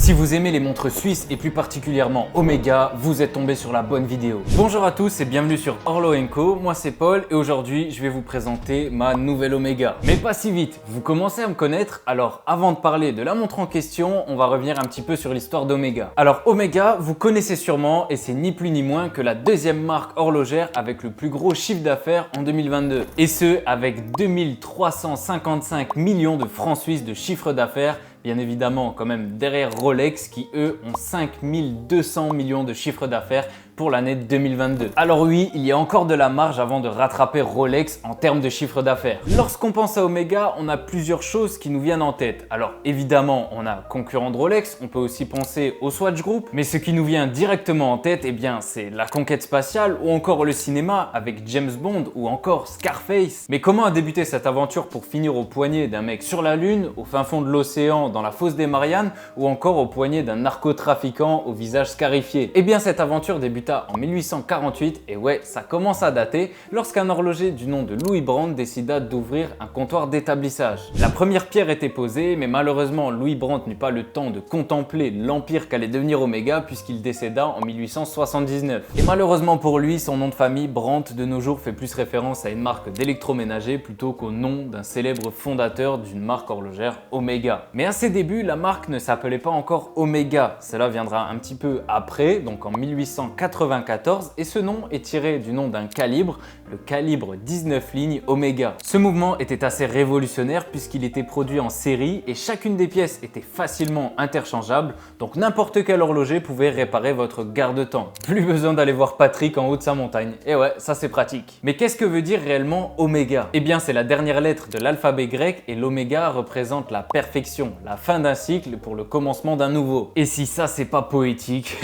Si vous aimez les montres suisses et plus particulièrement Omega, vous êtes tombé sur la bonne vidéo. Bonjour à tous et bienvenue sur Orlo & Co. Moi c'est Paul et aujourd'hui je vais vous présenter ma nouvelle Omega. Mais pas si vite, vous commencez à me connaître, alors avant de parler de la montre en question, on va revenir un petit peu sur l'histoire d'Omega. Alors Omega, vous connaissez sûrement et c'est ni plus ni moins que la deuxième marque horlogère avec le plus gros chiffre d'affaires en 2022. Et ce, avec 2355 millions de francs suisses de chiffre d'affaires. Bien évidemment, quand même derrière Rolex qui eux ont 5200 millions de chiffre d'affaires pour l'année 2022. Alors oui, il y a encore de la marge avant de rattraper Rolex en termes de chiffre d'affaires. Lorsqu'on pense à Omega, on a plusieurs choses qui nous viennent en tête. Alors évidemment, on a concurrent de Rolex, on peut aussi penser au Swatch Group, mais ce qui nous vient directement en tête, eh bien c'est la conquête spatiale ou encore le cinéma avec James Bond ou encore Scarface. Mais comment a débuté cette aventure pour finir au poignet d'un mec sur la Lune, au fin fond de l'océan, dans la fosse des Mariannes ou encore au poignet d'un narcotrafiquant au visage scarifié? Eh bien cette aventure débuta en 1848 et ouais, ça commence à dater lorsqu'un horloger du nom de Louis Brandt décida d'ouvrir un comptoir d'établissage. La première pierre était posée, mais malheureusement Louis Brandt n'eut pas le temps de contempler l'empire qu'allait devenir Omega puisqu'il décéda en 1879. Et malheureusement pour lui, son nom de famille Brandt de nos jours fait plus référence à une marque d'électroménager plutôt qu'au nom d'un célèbre fondateur d'une marque horlogère Omega. Mais à ses débuts, la marque ne s'appelait pas encore Omega, cela viendra un petit peu après, donc en 1894, et ce nom est tiré du nom d'un calibre, le calibre 19 lignes Omega. Ce mouvement était assez révolutionnaire puisqu'il était produit en série et chacune des pièces était facilement interchangeable, donc n'importe quel horloger pouvait réparer votre garde-temps. Plus besoin d'aller voir Patrick en haut de sa montagne. Et ouais, ça c'est pratique. Mais qu'est-ce que veut dire réellement Omega? Eh bien c'est la dernière lettre de l'alphabet grec et l'Oméga représente la perfection, la fin d'un cycle pour le commencement d'un nouveau. Et si ça c'est pas poétique?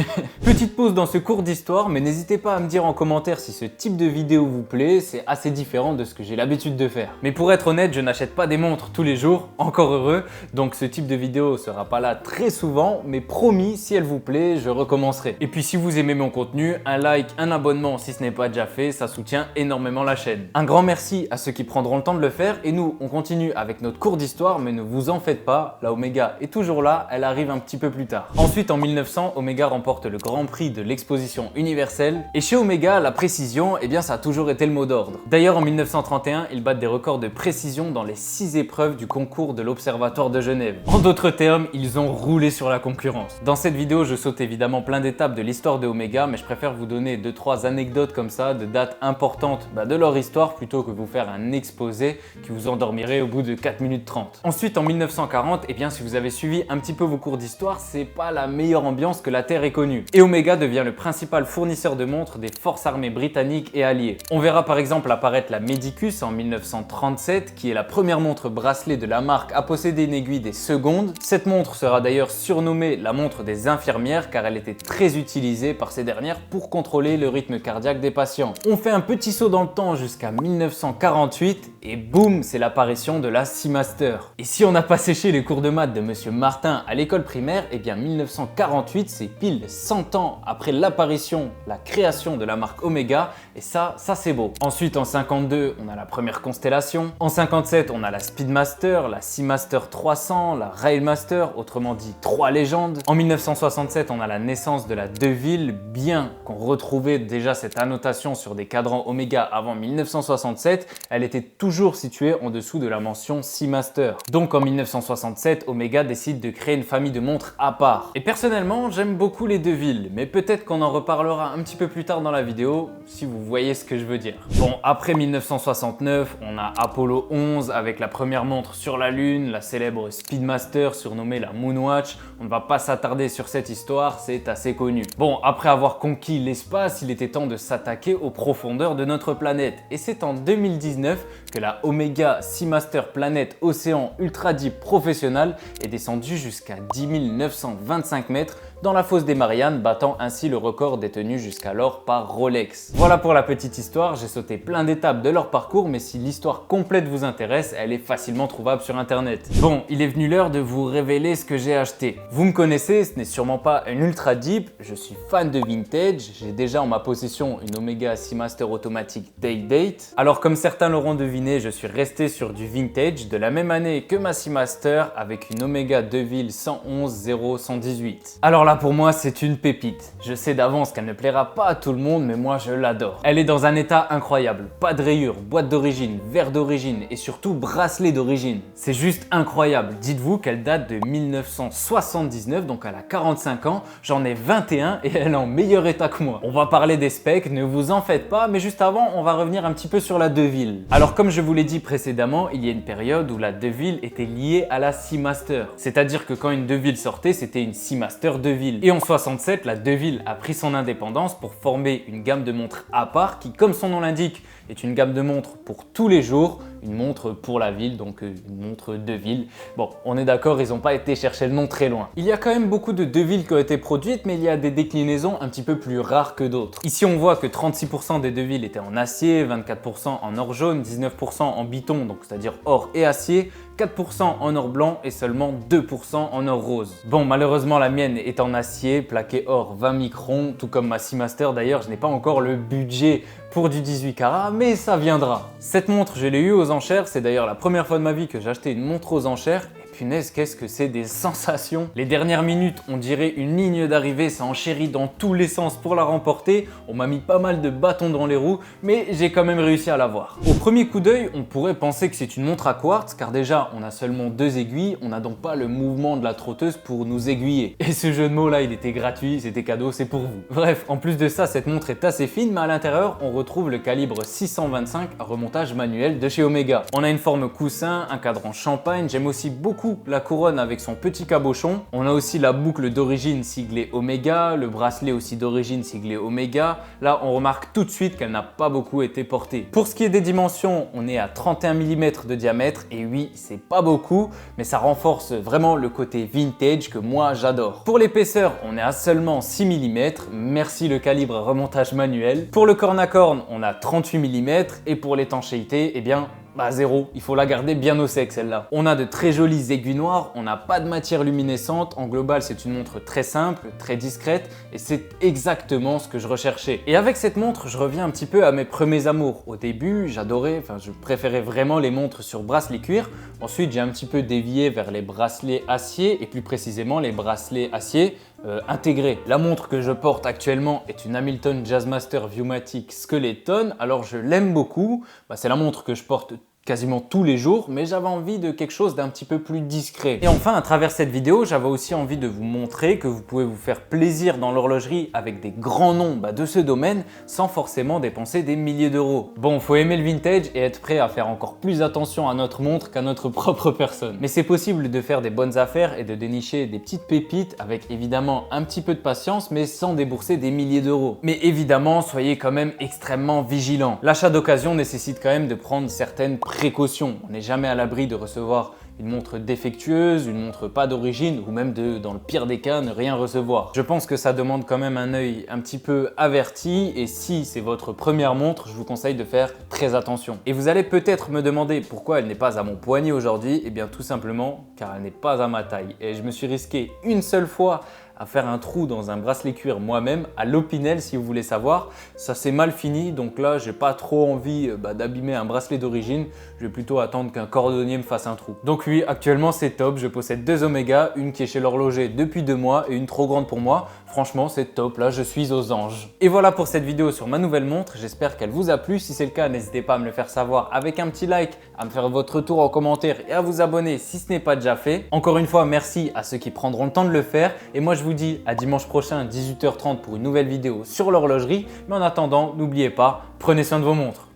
Petite pause dans ce cours d'histoire, mais n'hésitez pas à me dire en commentaire si ce type de vidéo vous plaît, c'est assez différent de ce que j'ai l'habitude de faire. Mais pour être honnête, je n'achète pas des montres tous les jours, encore heureux, donc ce type de vidéo sera pas là très souvent, mais promis, si elle vous plaît, je recommencerai. Et puis si vous aimez mon contenu, un like, un abonnement si ce n'est pas déjà fait, ça soutient énormément la chaîne. Un grand merci à ceux qui prendront le temps de le faire, et nous, on continue avec notre cours d'histoire, mais ne vous en faites pas, la Omega est toujours là, elle arrive un petit peu plus tard. Ensuite, en 1900, Omega remporte le Grand Prix de l'exposition universelle. Et chez Omega, la précision, eh bien ça a toujours été le mot d'ordre. D'ailleurs, en 1931, ils battent des records de précision dans les 6 épreuves du concours de l'Observatoire de Genève. En d'autres termes, ils ont roulé sur la concurrence. Dans cette vidéo, je saute évidemment plein d'étapes de l'histoire de Omega, mais je préfère vous donner 2-3 anecdotes comme ça, de dates importantes de leur histoire, plutôt que vous faire un exposé qui vous endormirait au bout de 4 minutes 30. Ensuite, en 1940, eh bien si vous avez suivi un petit peu vos cours d'histoire, c'est pas la meilleure ambiance que la Terre ait connue. Et Omega devient le principal fournisseur de montres des forces armées britanniques et alliées. On verra par exemple apparaître la Medicus en 1937, qui est la première montre bracelet de la marque à posséder une aiguille des secondes. Cette montre sera d'ailleurs surnommée la montre des infirmières car elle était très utilisée par ces dernières pour contrôler le rythme cardiaque des patients. On fait un petit saut dans le temps jusqu'à 1948 et boum, c'est l'apparition de la Seamaster. Et si on n'a pas séché les cours de maths de Monsieur Martin à l'école primaire, eh bien 1948 c'est pile 100 ans après l'apparition, la création de la marque Omega, et ça c'est beau. Ensuite en 52, on a la première Constellation. En 57, on a la Speedmaster, la Seamaster 300, la Railmaster, autrement dit 3 légendes. En 1967, on a la naissance de la Deville, bien qu'on retrouvait déjà cette annotation sur des cadrans Omega avant 1967, elle était toujours située en dessous de la mention Seamaster. Donc en 1967, Omega décide de créer une famille de montres à part. Et personnellement, j'aime beaucoup les Deville, mais peut-être qu'on en reparlera un petit peu plus tard dans la vidéo, si vous voyez ce que je veux dire. Bon, après 1969, on a Apollo 11 avec la première montre sur la Lune, la célèbre Speedmaster surnommée la Moonwatch. On ne va pas s'attarder sur cette histoire, c'est assez connu. Bon, après avoir conquis l'espace, il était temps de s'attaquer aux profondeurs de notre planète. Et c'est en 2019 que la Omega Seamaster Planète Océan Ultra Deep Professionnal est descendue jusqu'à 10 925 mètres dans la fosse des Mariannes, battant ainsi le record détenue jusqu'alors par Rolex. Voilà pour la petite histoire, j'ai sauté plein d'étapes de leur parcours, mais si l'histoire complète vous intéresse, elle est facilement trouvable sur internet. Bon, il est venu l'heure de vous révéler ce que j'ai acheté. Vous me connaissez, ce n'est sûrement pas un ultra deep, je suis fan de vintage, j'ai déjà en ma possession une Omega Seamaster automatique Day-Date. Alors comme certains l'auront deviné, je suis resté sur du vintage de la même année que ma Seamaster avec une Omega Deville 111-0-118. Alors là pour moi c'est une pépite. Je sais d'avance qu'elle ne plaira pas à tout le monde, mais moi je l'adore. Elle est dans un état incroyable, pas de rayures, boîte d'origine, verre d'origine et surtout bracelet d'origine. C'est juste incroyable. Dites-vous qu'elle date de 1979, donc elle a 45 ans, j'en ai 21 et elle est en meilleur état que moi. On va parler des specs, ne vous en faites pas, mais juste avant on va revenir un petit peu sur la Deville. Alors comme je vous l'ai dit précédemment, il y a une période où la Deville était liée à la Seamaster. C'est-à-dire que quand une Deville sortait, c'était une Seamaster Deville. Et en 67, la Deville a pris son indépendance pour former une gamme de montres à part qui, comme son nom l'indique, est une gamme de montres pour tous les jours, une montre pour la ville, donc une montre Deville. Bon, on est d'accord, ils n'ont pas été chercher le nom très loin. Il y a quand même beaucoup de Deville qui ont été produites, mais il y a des déclinaisons un petit peu plus rares que d'autres. Ici, on voit que 36% des Deville étaient en acier, 24% en or jaune, 19% en biton, donc c'est-à-dire or et acier, 4% en or blanc et seulement 2% en or rose. Bon, malheureusement, la mienne est en acier, plaqué or 20 microns, tout comme ma Seamaster. D'ailleurs, je n'ai pas encore le budget pour du 18 carats, mais ça viendra. Cette montre, je l'ai eue aux enchères. C'est d'ailleurs la première fois de ma vie que j'ai acheté une montre aux enchères. Punaise, qu'est-ce que c'est des sensations! Les dernières minutes, on dirait une ligne d'arrivée, ça enchérit dans tous les sens pour la remporter. On m'a mis pas mal de bâtons dans les roues, mais j'ai quand même réussi à l'avoir. Au premier coup d'œil, on pourrait penser que c'est une montre à quartz, car déjà, on a seulement 2 aiguilles, on n'a donc pas le mouvement de la trotteuse pour nous aiguiller. Et ce jeu de mots là, il était gratuit, c'était cadeau, c'est pour vous. Bref, en plus de ça, cette montre est assez fine, mais à l'intérieur, on retrouve le calibre 625 à remontage manuel de chez Omega. On a une forme coussin, un cadran champagne, j'aime aussi beaucoup la couronne avec son petit cabochon. On a aussi la boucle d'origine siglée Omega, le bracelet aussi d'origine siglé Omega. Là, on remarque tout de suite qu'elle n'a pas beaucoup été portée. Pour ce qui est des dimensions, on est à 31 mm de diamètre et oui, c'est pas beaucoup, mais ça renforce vraiment le côté vintage que moi j'adore. Pour l'épaisseur, on est à seulement 6 mm, merci le calibre remontage manuel. Pour le corne à corne, on a 38 mm et pour l'étanchéité, eh bien, zéro, il faut la garder bien au sec celle-là. On a de très jolies aiguilles noires, on n'a pas de matière luminescente, en global c'est une montre très simple, très discrète et c'est exactement ce que je recherchais. Et avec cette montre, je reviens un petit peu à mes premiers amours. Au début, je préférais vraiment les montres sur bracelet cuir. Ensuite, j'ai un petit peu dévié vers les bracelets acier et plus précisément les bracelets acier intégrés. La montre que je porte actuellement est une Hamilton Jazzmaster Viewmatic Skeleton. Alors je l'aime beaucoup, c'est la montre que je porte quasiment tous les jours, mais j'avais envie de quelque chose d'un petit peu plus discret. Et enfin, à travers cette vidéo, j'avais aussi envie de vous montrer que vous pouvez vous faire plaisir dans l'horlogerie avec des grands noms de ce domaine sans forcément dépenser des milliers d'euros. Bon, faut aimer le vintage et être prêt à faire encore plus attention à notre montre qu'à notre propre personne. Mais c'est possible de faire des bonnes affaires et de dénicher des petites pépites avec évidemment un petit peu de patience, mais sans débourser des milliers d'euros. Mais évidemment, soyez quand même extrêmement vigilants. L'achat d'occasion nécessite quand même de prendre certaines précaution. On n'est jamais à l'abri de recevoir une montre défectueuse, une montre pas d'origine ou même dans le pire des cas, ne rien recevoir. Je pense que ça demande quand même un œil un petit peu averti et si c'est votre première montre, je vous conseille de faire très attention. Et vous allez peut-être me demander pourquoi elle n'est pas à mon poignet aujourd'hui. Eh bien tout simplement car elle n'est pas à ma taille. Et je me suis risqué une seule fois à faire un trou dans un bracelet cuir moi-même, à l'Opinel si vous voulez savoir. Ça s'est mal fini, donc là j'ai pas trop envie d'abîmer un bracelet d'origine. Je vais plutôt attendre qu'un cordonnier me fasse un trou. Donc oui, actuellement c'est top, je possède 2 Omega, une qui est chez l'horloger depuis 2 mois et une trop grande pour moi. Franchement c'est top, là je suis aux anges. Et voilà pour cette vidéo sur ma nouvelle montre, j'espère qu'elle vous a plu. Si c'est le cas, n'hésitez pas à me le faire savoir avec un petit like, à me faire votre retour en commentaire et à vous abonner si ce n'est pas déjà fait. Encore une fois, merci à ceux qui prendront le temps de le faire et moi je vous dis à dimanche prochain 18h30 pour une nouvelle vidéo sur l'horlogerie. Mais en attendant, n'oubliez pas, prenez soin de vos montres.